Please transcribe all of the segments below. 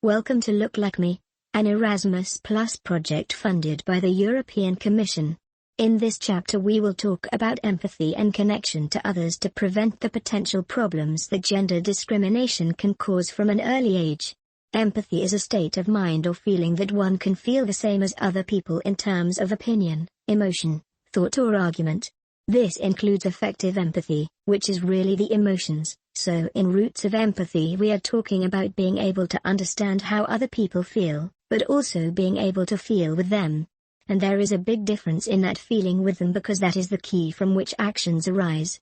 Welcome to Look Like Me, an Erasmus Plus project funded by the European Commission. In this chapter we will talk about empathy and connection to others to prevent the potential problems that gender discrimination can cause from an early age. Empathy is a state of mind or feeling that one can feel the same as other people in terms of opinion, emotion, thought or argument. This includes affective empathy, which is really the emotions. So in roots of empathy we are talking about being able to understand how other people feel, but also being able to feel with them. And there is a big difference in that feeling with them because that is the key from which actions arise.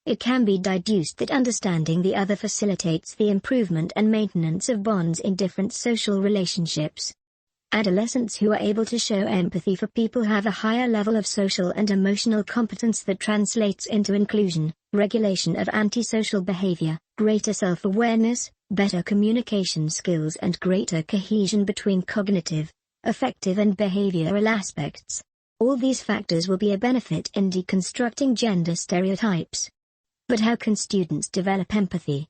It can be deduced that understanding the other facilitates the improvement and maintenance of bonds in different social relationships. Adolescents who are able to show empathy for people have a higher level of social and emotional competence that translates into inclusion, regulation of antisocial behavior, greater self-awareness, better communication skills and greater cohesion between cognitive, affective and behavioral aspects. All these factors will be a benefit in deconstructing gender stereotypes. But how can students develop empathy?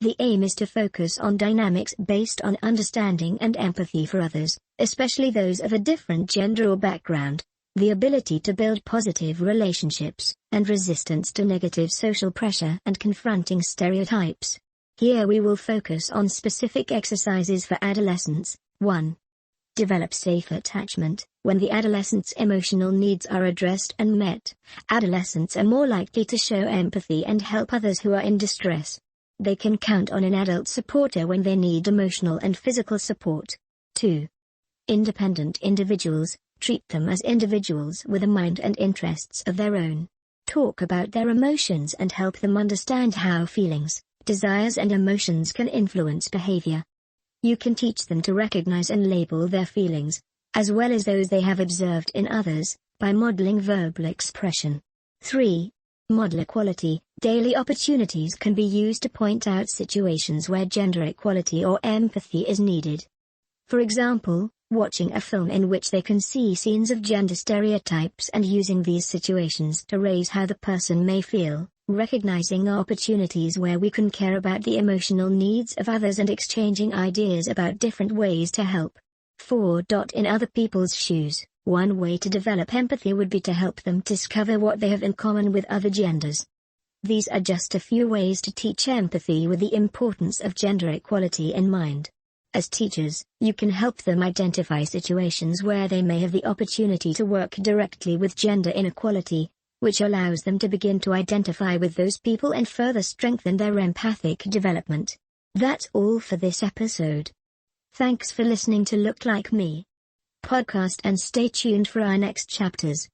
The aim is to focus on dynamics based on understanding and empathy for others, especially those of a different gender or background, the ability to build positive relationships, and resistance to negative social pressure and confronting stereotypes. Here we will focus on specific exercises for adolescents. 1. Develop safe attachment. When the adolescent's emotional needs are addressed and met, adolescents are more likely to show empathy and help others who are in distress. They can count on an adult supporter when they need emotional and physical support. 2. Independent individuals. Treat them as individuals with a mind and interests of their own. Talk about their emotions and help them understand how feelings, desires and emotions can influence behavior. You can teach them to recognize and label their feelings, as well as those they have observed in others, by modeling verbal expression. 3. Model equality. Daily opportunities can be used to point out situations where gender equality or empathy is needed. For example, watching a film in which they can see scenes of gender stereotypes and using these situations to raise how the person may feel, recognizing opportunities where we can care about the emotional needs of others and exchanging ideas about different ways to help. 4. In other people's shoes. One way to develop empathy would be to help them discover what they have in common with other genders. These are just a few ways to teach empathy with the importance of gender equality in mind. As teachers, you can help them identify situations where they may have the opportunity to work directly with gender inequality, which allows them to begin to identify with those people and further strengthen their empathic development. That's all for this episode. Thanks for listening to Look Like Me podcast and stay tuned for our next chapters.